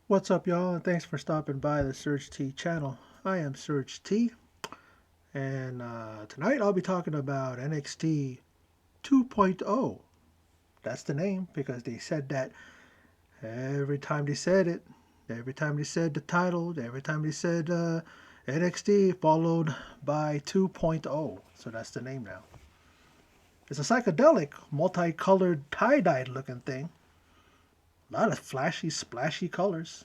What's up, y'all, and thanks for stopping by the Surge T channel. I am Surge T, and tonight I'll be talking about NXT 2.0. That's the name because they said that every time they said it, every time they said the title, every time they said NXT followed by 2.0. So that's the name now. It's a psychedelic, multicolored, tie-dyed looking thing. A lot of flashy, splashy colors.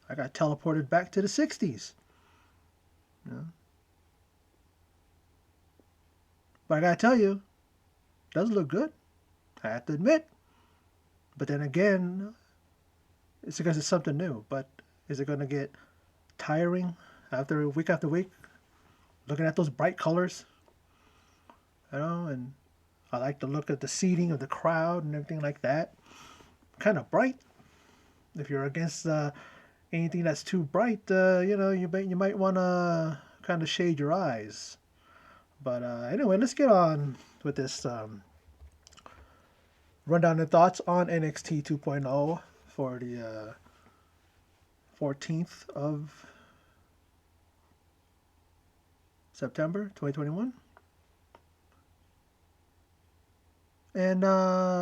I got teleported back to the 60s. You know? But I gotta tell you, it does look good. I have to admit. But then again, it's because it's something new. But is it gonna get tiring after week, looking at those bright colors? And I like to look at the seating of the crowd and everything like that. Kind of bright. If you're against anything that's too bright, you might want to kind of shade your eyes. But anyway, let's get on with this rundown and thoughts on NXT 2.0 for the 14th of September 2021. And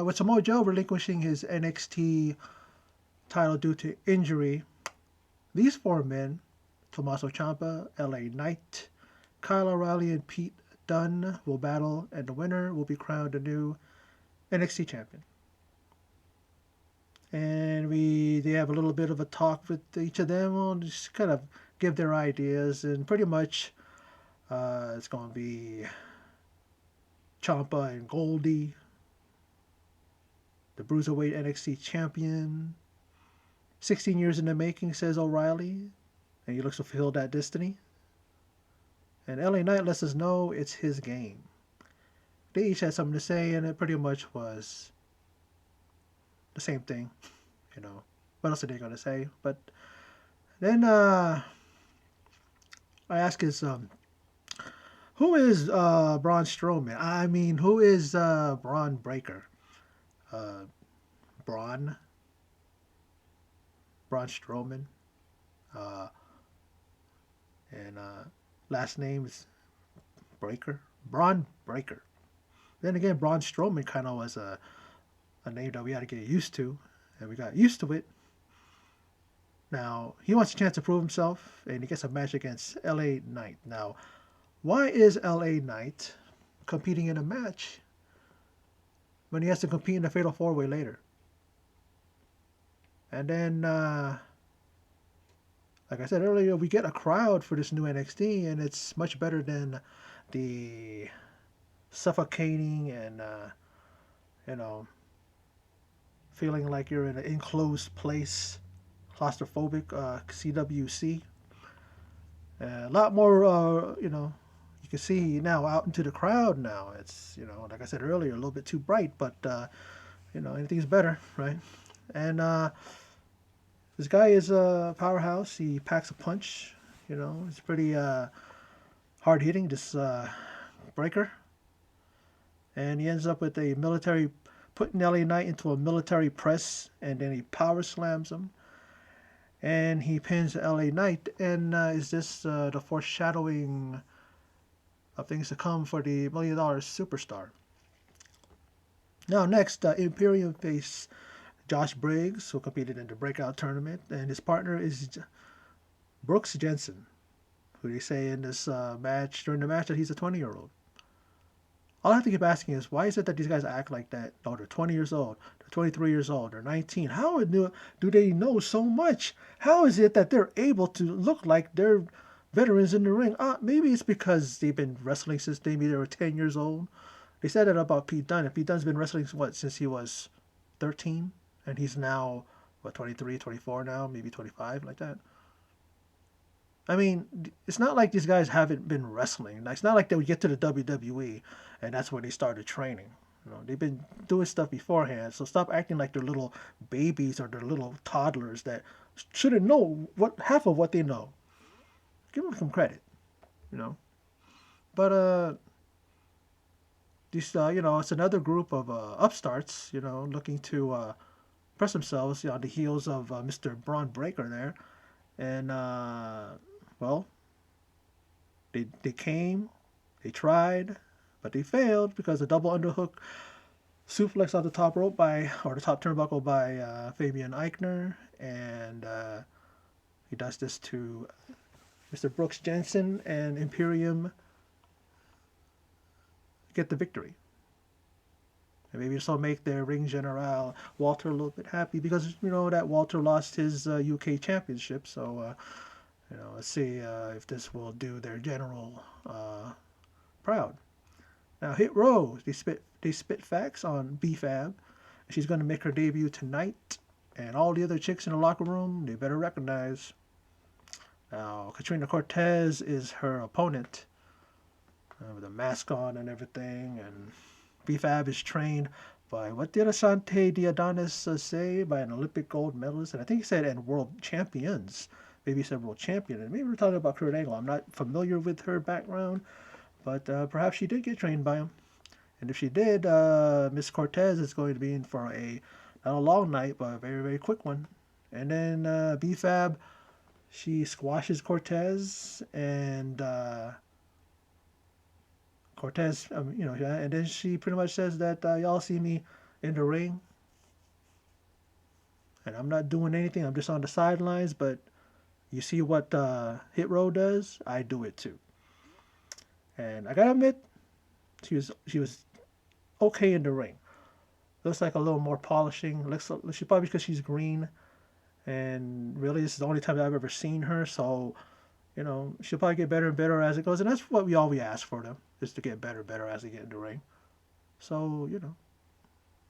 with Samoa Joe relinquishing his NXT title due to injury, these four men, Tommaso Ciampa, LA Knight, Kyle O'Reilly, and Pete Dunne, will battle, and the winner will be crowned the new NXT champion. And they have a little bit of a talk with each of them. We'll just kind of give their ideas, and pretty much it's going to be Ciampa and Goldie, the Bruiserweight NXT champion. 16 years in the making, says O'Reilly, and he looks to fulfill that destiny. And LA Knight lets us know it's his game. They each had something to say, and it pretty much was the same thing. You know, what else are they going to say? But then I ask is, who is Braun Strowman? I mean, who is Braun Breaker? Uh, Braun? Braun Strowman. Uh, and last name is Breaker. Braun Breaker. Then again, Braun Strowman kind of was a name that we had to get used to, and we got used to it. Now, he wants a chance to prove himself, and he gets a match against LA Knight. Now, why is LA Knight competing in a match when he has to compete in the Fatal 4-Way later? And then, like I said earlier, we get a crowd for this new NXT, and it's much better than the suffocating and, you know, feeling like you're in an enclosed place, claustrophobic CWC. A lot more, you can see now out into the crowd now. It's, like I said earlier, a little bit too bright, but, anything's better, right? And this guy is a powerhouse. He packs a punch. He's pretty hard hitting, this breaker. And he ends up with a military, putting LA Knight into a military press, and then he power slams him. And he pins LA Knight. And is this the foreshadowing of things to come for the $1 Million Superstar? Now, next, Imperium face Josh Briggs, who competed in the breakout tournament, and his partner is Brooks Jensen, who they say in this match, during the match, that he's a 20-year-old. All I have to keep asking is, why is it that these guys act like that? Oh, they're 20 years old, they're 23 years old, they're 19. How do they know so much? How is it that they're able to look like they're veterans in the ring? Maybe it's because they've been wrestling since maybe they were 10 years old. They said that about Pete Dunne. And Pete Dunne's been wrestling, since he was 13? And he's now, 23, 24 now, maybe 25, like that. I mean, it's not like these guys haven't been wrestling. It's not like they would get to the WWE and that's when they started training. They've been doing stuff beforehand. So stop acting like they're little babies or they're little toddlers that shouldn't know half of what they know. Give them some credit, you know. But it's another group of upstarts, looking to press themselves on the heels of Mr. Braun Breaker there. And, well, they came, they tried, but they failed because a double underhook suplex on the top rope or the top turnbuckle by Fabian Eichner. And he does this to Mr. Brooks Jensen, and Imperium get the victory. And maybe this will make their ring general Walter a little bit happy because that Walter lost his UK Championship. So let's see if this will do their general proud. Now Hit Row, they spit facts on BFAB. She's going to make her debut tonight, and all the other chicks in the locker room, they better recognize. Now Katrina Cortez is her opponent with a mask on and everything, and BFAB is trained by, what did Asante Diadonis say? By an Olympic gold medalist, and I think he said, and world champions. Maybe he said world champion, and maybe we're talking about Kurt Angle. I'm not familiar with her background, but perhaps she did get trained by him. And if she did, Miss Cortez is going to be in for not a long night, but a very, very quick one. And then BFAB, she squashes Cortez, and Cortez, and then she pretty much says that y'all see me in the ring, and I'm not doing anything. I'm just on the sidelines, but you see what Hit Row does? I do it too. And I gotta admit, she was okay in the ring. Looks like a little more polishing. She probably because she's green, and really this is the only time that I've ever seen her. So, she'll probably get better and better as it goes, and that's what we always ask for them, is to get better and better as they get in the ring. So,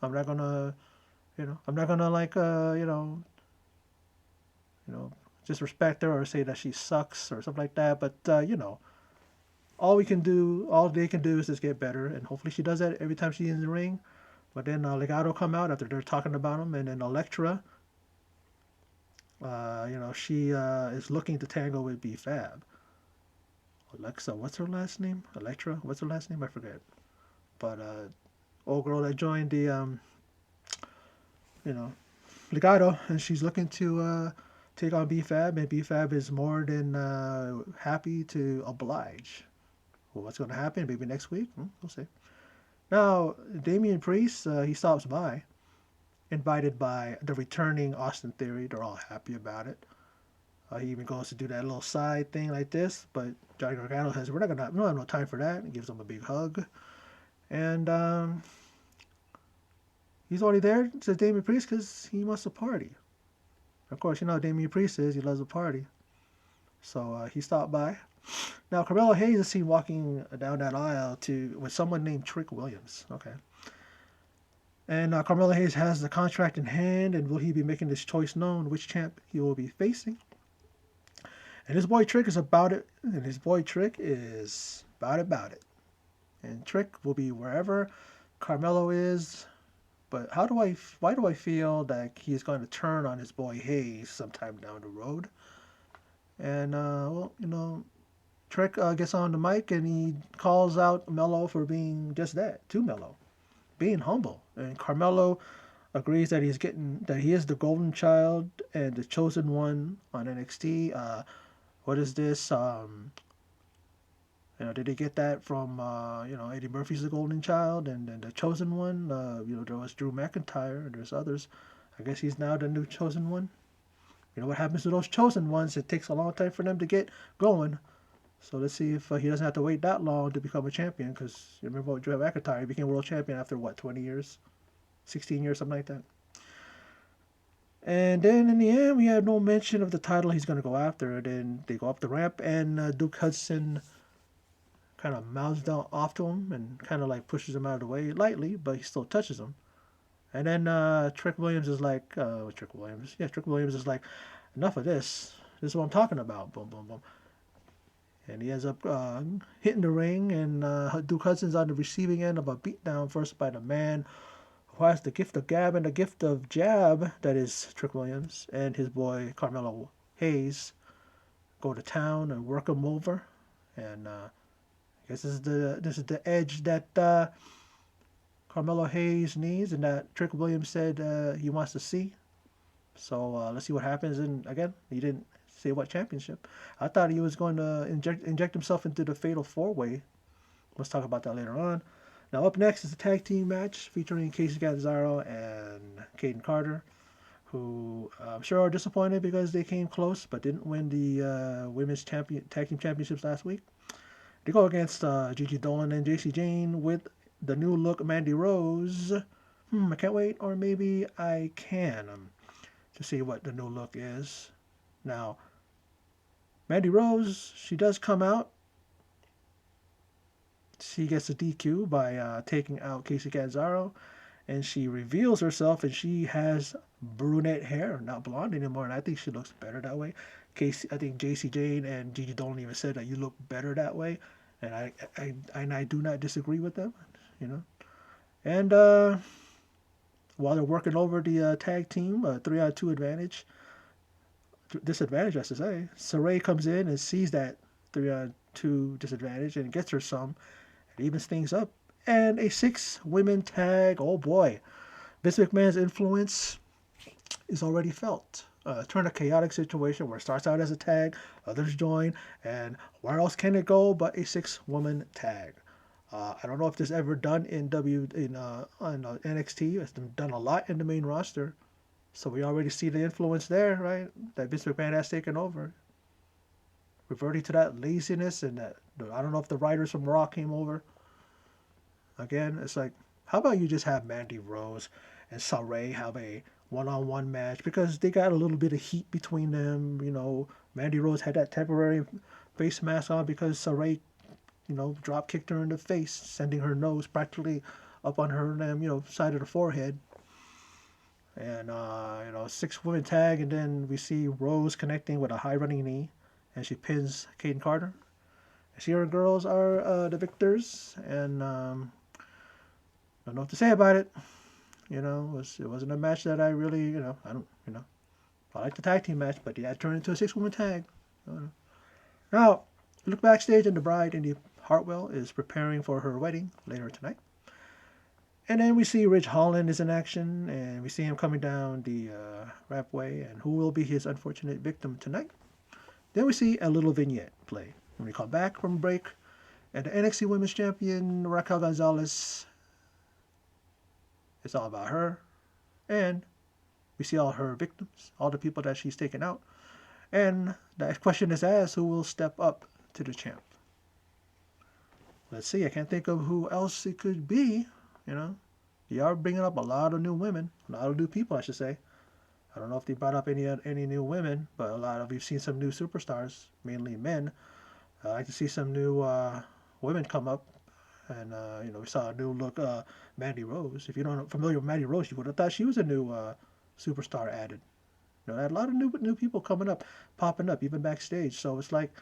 I'm not gonna, like, disrespect her or say that she sucks or something like that. But all they can do is just get better, and hopefully she does that every time she's in the ring. But then Legado come out after they're talking about him, and then Elektra, she is looking to tangle with B-Fab. Alexa, what's her last name? Elektra, what's her last name? I forget. But old girl that joined the Legado, and she's looking to take on B-Fab, and B-Fab is more than happy to oblige. Well, what's going to happen? Maybe next week? We'll see. Now, Damian Priest, he stops by, invited by the returning Austin Theory. They're all happy about it. He even goes to do that little side thing like this, but Johnny Gargano says, we don't have no time for that, and gives him a big hug. And he's only there, says Damian Priest, because he wants to party. Of course, how Damian Priest is, he loves a party. So he stopped by. Now, Carmelo Hayes is seen walking down that aisle with someone named Trick Williams. Okay. And Carmelo Hayes has the contract in hand, and will he be making this choice known which champ he will be facing? And his boy Trick is about it. And And Trick will be wherever Carmelo is. But why do I feel that he's going to turn on his boy Hayes sometime down the road? And, Trick gets on the mic and he calls out Melo for being just that, too mellow, being humble. And Carmelo agrees that he is the golden child and the chosen one on NXT. What is this? Did he get that from Eddie Murphy's the golden child and the chosen one? There was Drew McIntyre and there's others. I guess he's now the new chosen one. What happens to those chosen ones? It takes a long time for them to get going. So let's see if he doesn't have to wait that long to become a champion. Because you remember Drew McIntyre, he became world champion after 20 years, 16 years, something like that. And then in the end, we have no mention of the title he's going to go after. And then they go up the ramp, and Duke Hudson kind of mouths down off to him and kind of like pushes him out of the way lightly, but he still touches him. And then Trick Williams is like, Trick Williams is like, enough of this. This is what I'm talking about. Boom, boom, boom. And he ends up hitting the ring, and Duke Hudson's on the receiving end of a beatdown first by the man who has the gift of gab and the gift of jab, that is Trick Williams, and his boy Carmelo Hayes go to town and work him over. And I guess this is the edge that Carmelo Hayes needs and that Trick Williams said he wants to see So let's see what happens. And again, he didn't say what championship. I thought he was going to inject himself into the Fatal 4-Way. Let's talk about that later on. Now up next is a tag team match featuring Casey Catanzaro and Caden Carter, who I'm sure are disappointed because they came close but didn't win the women's tag team championships last week. They go against Gigi Dolan and JC Jane with the new look Mandy Rose. I can't wait, or maybe I can, to see what the new look is. Now, Mandy Rose, she does come out. She gets a DQ by taking out Casey Catanzaro, and she reveals herself, and she has brunette hair, not blonde anymore, and I think she looks better that way. I think JC Jane and Gigi Dolan even said that you look better that way, and I do not disagree with them, you know. And while they're working over the tag team, 3-on-2 disadvantage, I should say, Saray comes in and sees that 3-on-2 disadvantage and gets her some, and evens things up. And a 6-women tag. Oh boy, Vince McMahon's influence is already felt. Turn a chaotic situation where it starts out as a tag, others join, and where else can it go but a 6-woman tag? I don't know if this ever done on NXT. It's been done a lot in the main roster, so we already see the influence there, right? That Vince McMahon has taken over, reverting to that laziness and that I don't know if the writers from Raw came over. Again, it's like, how about you just have Mandy Rose and Saray have a one-on-one match, because they got a little bit of heat between them. Mandy Rose had that temporary face mask on because Saray, drop kicked her in the face, sending her nose practically up on her, side of the forehead. And 6-women tag, and then we see Rose connecting with a high running knee, and she pins Caden Carter. Sierra girls are the victors, and don't know what to say about it. It wasn't a match that I really, I like the tag team match, but yeah, it turned into a 6-woman tag. Now, look backstage, and the bride, Indy Hartwell, is preparing for her wedding later tonight. And then we see Ridge Holland is in action, and we see him coming down the rampway, and who will be his unfortunate victim tonight. Then we see a little vignette play. When we come back from break, and the NXT Women's Champion, Raquel Gonzalez, it's all about her, and we see all her victims, all the people that she's taken out, and the question is asked, who will step up to the champ? Let's see, I can't think of who else it could be. You are bringing up a lot of new women, a lot of new people, I should say. I don't know if they brought up any new women, but we've seen some new superstars, mainly men. I like to see some new women come up, and we saw a new look Mandy Rose. If you're not familiar with Mandy Rose, you would have thought she was a new superstar added. I had a lot of new people popping up, even backstage. So it's like,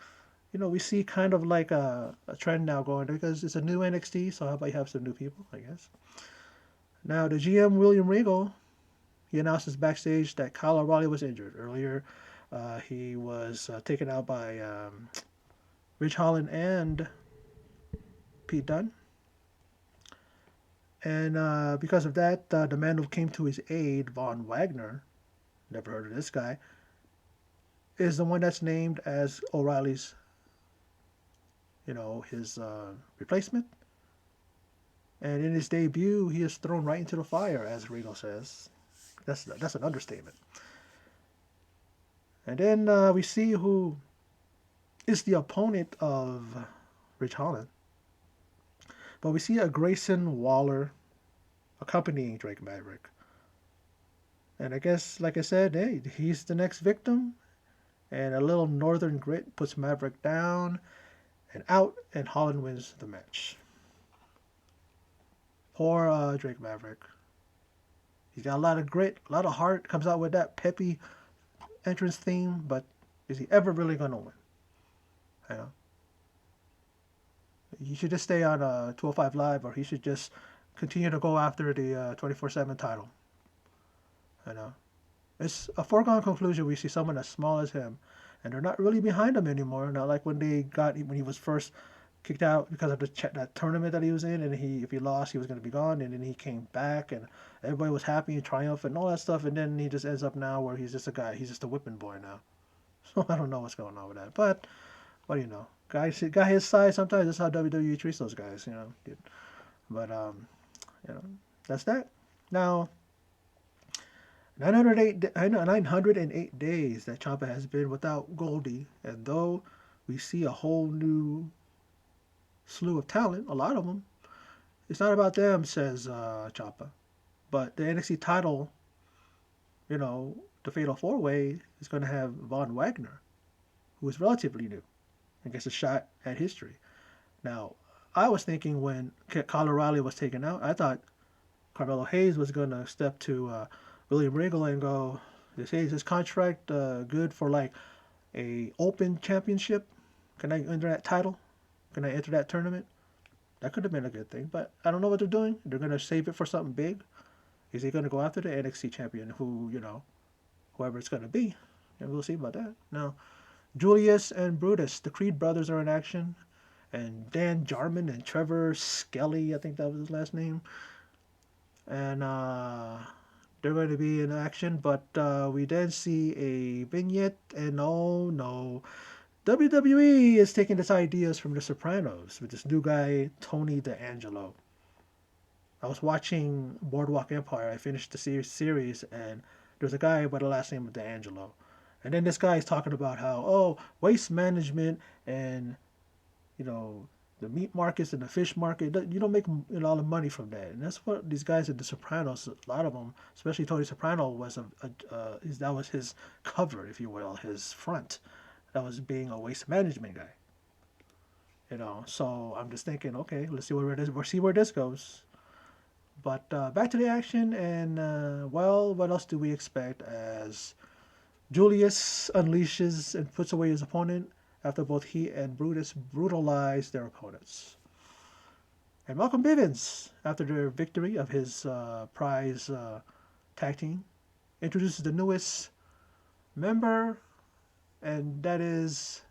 we see kind of like a trend now going, because it's a new NXT, so how about you have some new people, I guess. Now, the GM, William Regal, he announces backstage that Kyle O'Reilly was injured. Earlier, he was taken out by Ridge Holland and Pete Dunne. And because of that, the man who came to his aid, Von Wagner, never heard of this guy, is the one that's named as O'Reilly's, his replacement. And in his debut, he is thrown right into the fire, as Regal says. That's an understatement. And then we see who is the opponent of Ridge Holland. But we see a Grayson Waller accompanying Drake Maverick. And I guess, like I said, hey, he's the next victim. And a little Northern grit puts Maverick down and out, and Holland wins the match. Poor Drake Maverick. He's got a lot of grit, a lot of heart, comes out with that peppy entrance theme, but is he ever really going to win? He should just stay on 205 Live, or he should just continue to go after the 24/7 title. It's a foregone conclusion. We see someone as small as him, and they're not really behind him anymore. Not like when he was first kicked out because of that tournament that he was in, and if he lost, he was going to be gone, and then he came back, and everybody was happy and triumphant and all that stuff, and then he just ends up now where he's just a guy, he's just a whipping boy now. So I don't know what's going on with that, but what do you know? Guy his size, sometimes that's how WWE treats those guys, you know. But you know, that's that. Now, 908 days that Ciampa has been without Goldie, and though we see a whole new slew of talent, a lot of them, it's not about them, says Ciampa. But the NXT title, you know, the Fatal 4-Way is going to have Von Wagner, who is relatively new and gets a shot at history. Now, I was thinking when Kyle O'Reilly was taken out, I thought Carmelo Hayes was going to step to William Regal and go, is his contract good for like a open championship? Can I enter that title? Can I enter that tournament? That could have been a good thing, but I don't know what they're doing. They're going to save it for something big. Is he going to go after the NXT champion, who, you know, whoever it's going to be? And we'll see about that. Now, Julius and Brutus, the Creed brothers, are in action. And Dan Jarman and Trevor Skelly, I think that was his last name. And they're going to be in action. But we then see a vignette, and oh no, WWE is taking its ideas from The Sopranos with this new guy, Tony D'Angelo. I was watching Boardwalk Empire. I finished the series, and there's a guy by the last name of D'Angelo. And then this guy is talking about how, waste management and, you know, the meat markets and the fish market, you don't make a lot of money from that. And that's what these guys in The Sopranos, a lot of them, especially Tony Soprano, that was his cover, if you will, his front. That was being a waste management guy. You know, so I'm just thinking, okay, let's see where this, we'll see where this goes. But back to the action, and well, what else do we expect as Julius unleashes and puts away his opponent after both he and Brutus brutalize their opponents. And Malcolm Bivens, after their victory of his prize tag team, introduces the newest member, and that is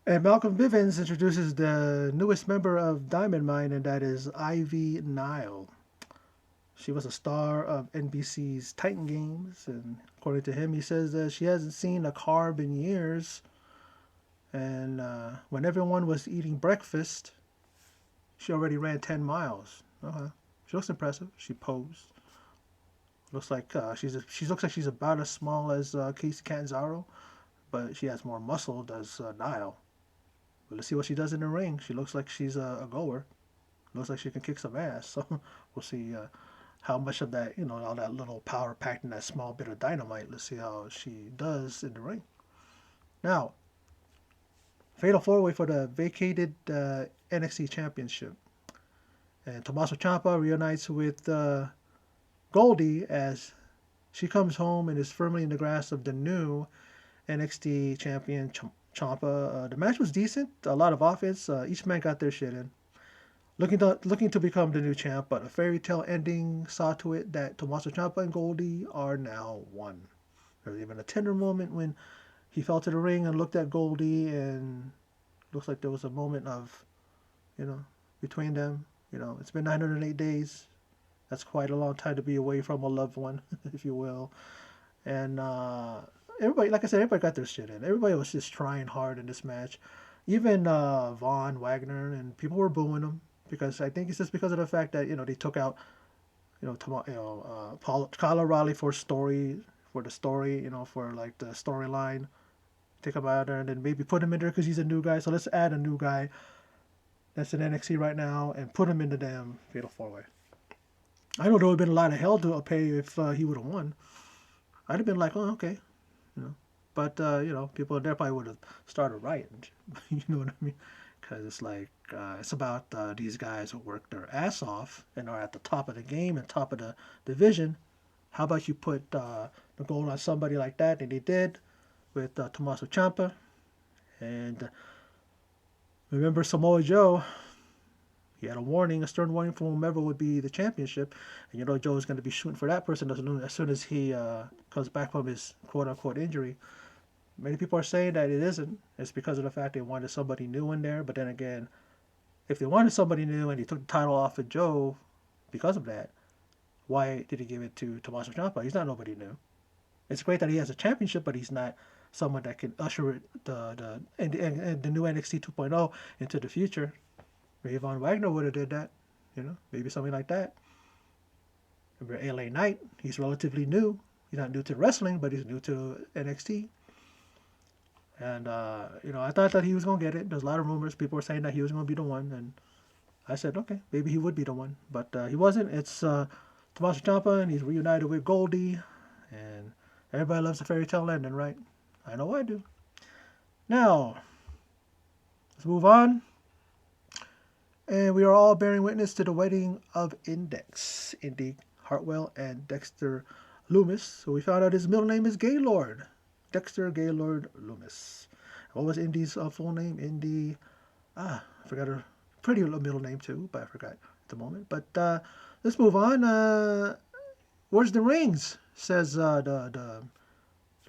and Malcolm Bivens introduces the newest member of Diamond Mine, and that is Ivy Nile. She was a star of NBC's Titan Games, and according to him, he says that she hasn't seen a carb in years. And when everyone was eating breakfast, she already ran 10 miles. She looks impressive. She posed. Looks like she looks like she's about as small as Casey Catanzaro, but she has more muscle. Does Nile? But let's see what she does in the ring. She looks like she's a goer. Looks like she can kick some ass. So we'll see how much of that, all that little power packed in that small bit of dynamite. Let's see how she does in the ring. Now, Fatal 4-way for the vacated NXT Championship. And Tommaso Ciampa reunites with Goldie as she comes home and is firmly in the grasp of the new NXT champion Ciampa. The match was decent, a lot of offense. Each man got their shit in. Looking to become the new champ, but a fairy tale ending saw to it that Tommaso Ciampa and Goldie are now one. There's even a tender moment when he fell to the ring and looked at Goldie, and looks like there was a moment of, you know, between them. It's been 908 days. That's quite a long time to be away from a loved one, if you will. And everybody, like I said, everybody got their shit in. Everybody was just trying hard in this match. Even Vaughn, Wagner, and people were booing them because I think it's just because of the fact that they took out Kyle O'Reilly for the story, for like the storyline. Take him out there and then maybe put him in there because he's a new guy. So let's add a new guy that's in NXT right now and put him in the damn Fatal 4-way. I know there would have been a lot of hell to pay if he would have won. I'd have been like, oh, okay, you know. But people there probably would have started rioting. You know what I mean? Because it's like it's about these guys who work their ass off and are at the top of the game and top of the division. How about you put the gold on somebody like that? And they did with Tommaso Ciampa. And remember Samoa Joe, he had a stern warning from whomever would be the championship. And Joe is going to be shooting for that person as soon as he comes back from his quote-unquote injury. Many people are saying that it isn't. It's because of the fact they wanted somebody new in there. But then again, if they wanted somebody new and he took the title off of Joe because of that, why did he give it to Tommaso Ciampa? He's not nobody new. It's great that he has a championship, but he's not someone that can usher the new NXT 2.0 into the future. Maybe Von Wagner would have did that, maybe something like that. Remember LA Knight? He's relatively new. He's not new to wrestling, but he's new to NXT. And I thought that he was gonna get it. There's a lot of rumors. People were saying that he was gonna be the one, and I said, okay, maybe he would be the one, but he wasn't. It's Tommaso Ciampa, and he's reunited with Goldie, and everybody loves a fairy tale ending, right? I know I do. Now, let's move on. And we are all bearing witness to the wedding of In-Dex, Indy Hartwell and Dexter Lumis. So we found out his middle name is Gaylord. Dexter Gaylord Lumis. What was Indy's full name? Indy, I forgot her pretty middle name too, but I forgot at the moment. But let's move on. Where's the rings? Says the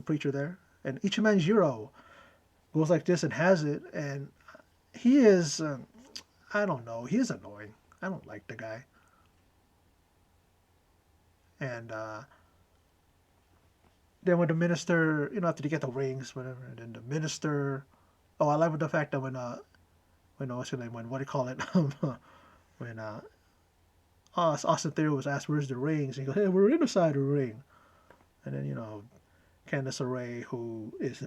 preacher there. And Ichimanjiro goes like this and has it. And he is, I don't know, he is annoying. I don't like the guy. And then when the minister, after they get the rings, whatever, and then the minister, I like the fact that when what's his name, when, what do you call it, when Austin Theory was asked, where's the rings? And he goes, hey, we're inside the ring. And then, Candice LeRae, who is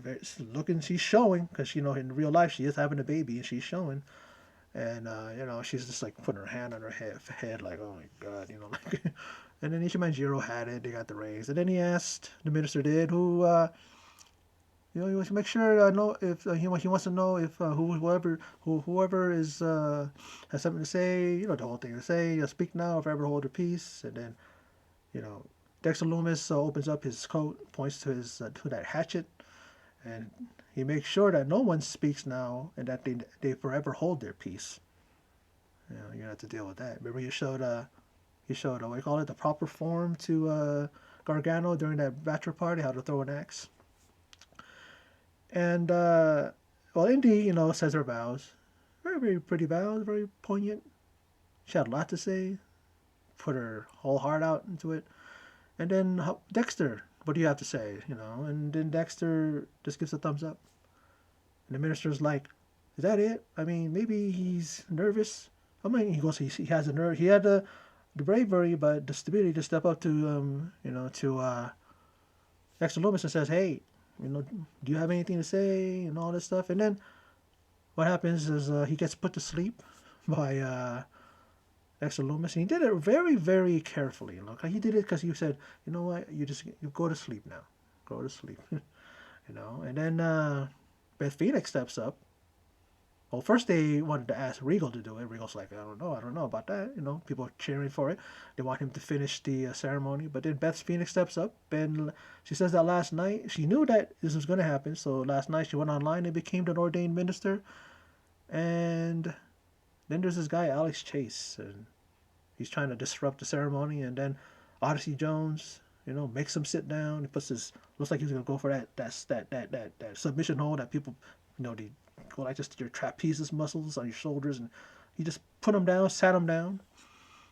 looking, she's showing, because, in real life, she is having a baby, and she's showing. And, she's just, like, putting her hand on her head like, oh, my God, like... And then Ichimanjiro had it. They got the rings. And then he asked, the minister did, who, he wants to make sure know if he wants to know if whoever is has something to say, the whole thing to say. Speak now, or forever hold your peace. And then, Dexter Lumis opens up his coat, points to his to that hatchet, and he makes sure that no one speaks now, and that they forever hold their peace. You have to deal with that. Remember, he showed what do you call it, the proper form to Gargano during that bachelor party, how to throw an axe. And Indy, says her vows, very, very pretty vows, very poignant. She had a lot to say, put her whole heart out into it. And then Dexter, what do you have to say, And then Dexter just gives a thumbs up. And the minister's like, is that it? I mean, maybe he's nervous. I mean, he goes, he has a nerve. He had the bravery, but the stability to step up to Dexter Lumis and says, hey, do you have anything to say and all this stuff? And then what happens is he gets put to sleep by Dexter Lumis, and he did it very, very carefully. He did it because he said, you know what, you go to sleep now, go to sleep, And then Beth Phoenix steps up, Well, first they wanted to ask Regal to do it. Regal's like, I don't know about that. People are cheering for it. They want him to finish the ceremony. But then Beth Phoenix steps up and she says that last night she knew that this was going to happen. So last night she went online and became an ordained minister. And then there's this guy Alex Chase, and he's trying to disrupt the ceremony. And then Odyssey Jones, makes him sit down. He puts his looks like he's gonna go for that submission hold that people, they go like just your trapezius muscles on your shoulders, and he just put him down, sat him down.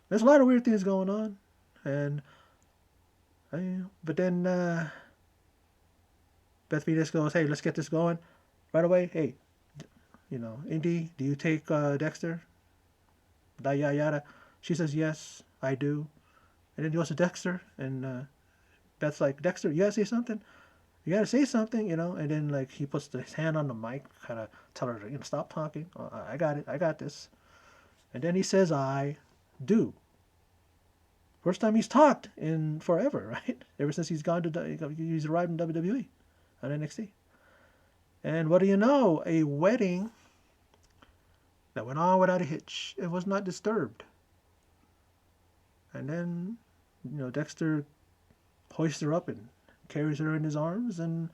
There's a lot of weird things going on, and but then Beth Phoenix goes, "Hey, let's get this going right away. Hey, Indy, do you take Dexter? Yada yada yada." She says, "Yes, I do." And then he goes to Dexter, and Beth's like, "Dexter, you gotta say something. You gotta say something, And then like he puts his hand on the mic, kind of tell her to stop talking. I got it. I got this. And then he says, "I do." First time he's talked in forever, right? Ever since he's arrived in WWE on NXT. And what do you know? A wedding that went on without a hitch. It was not disturbed. And then, Dexter hoists her up and carries her in his arms, and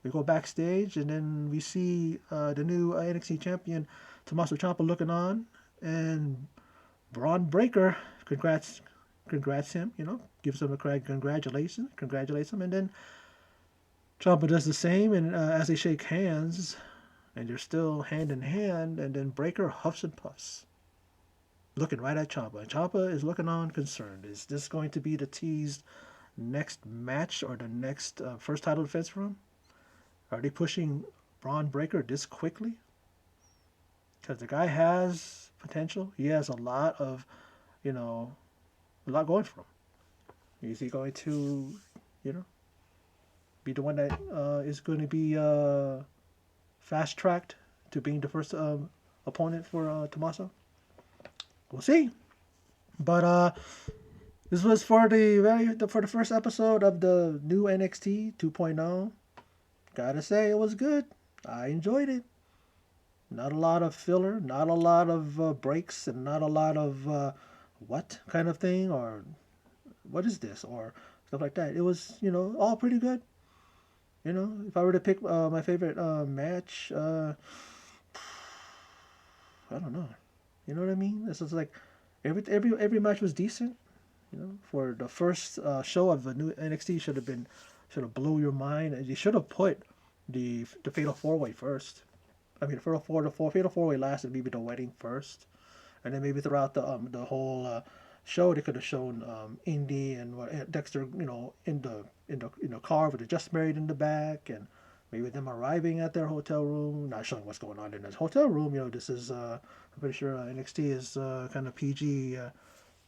we go backstage, and then we see the new NXT champion, Tommaso Ciampa, looking on, and Braun Breaker congrats him, gives him a congratulates him, and then Ciampa does the same, and as they shake hands, and they're still hand in hand, and then Breaker huffs and puffs, looking right at Ciampa, and Ciampa is looking on concerned. Is this going to be the teased next match or the next first title defense for him? Are they pushing Braun Breaker this quickly? Because the guy has potential. He has a lot of, a lot going for him. Is he going to, be the one that is going to be fast tracked to being the first opponent for Tommaso? We'll see. But this was for the first episode of the new NXT 2.0. Gotta say, it was good. I enjoyed it. Not a lot of filler, not a lot of breaks, and not a lot of what kind of thing, or what is this, or stuff like that. It was, all pretty good. If I were to pick my favorite match, I don't know. You know what I mean? This is like every match was decent. For the first show of the new NXT should have blew your mind. You should have put the Fatal 4-Way first. I mean, the Fatal 4-Way lasted maybe the wedding first, and then maybe throughout the whole show they could have shown Indy and Dexter, in the car with the Just Married in the back, and maybe them arriving at their hotel room, not showing what's going on in this hotel room. This is I'm pretty sure NXT is kind of PG.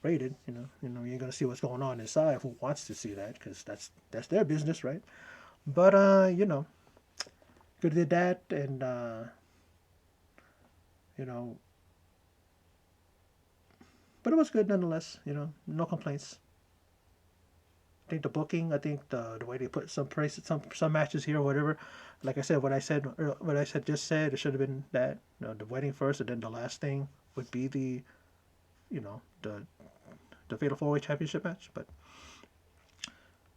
Rated, you ain't gonna see what's going on inside. Who wants to see that? Because that's their business, right? But could have did that, and but it was good nonetheless. No complaints. I think the booking, I think the way they put some matches here or whatever. Like I said, what I said, it should have been that the wedding first, and then the last thing would be the the Fatal 4-Way Championship match. But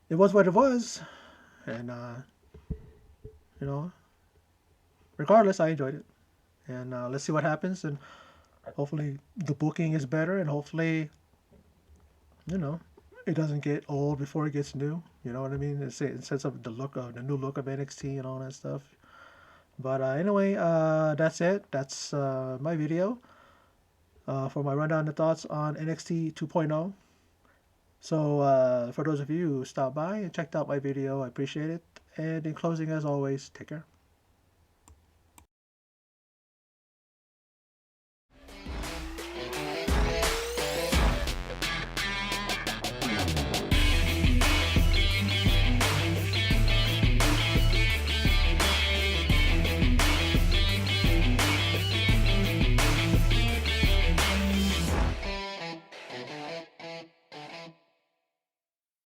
it was what it was, and regardless, I enjoyed it. And let's see what happens, and hopefully the booking is better, and hopefully it doesn't get old before it gets new. You know what I mean? It sets up the new look of NXT and all that stuff. But anyway, that's it. That's my video for my rundown of thoughts on NXT 2.0. So for those of you who stopped by and checked out my video, I appreciate it. And in closing, as always, take care.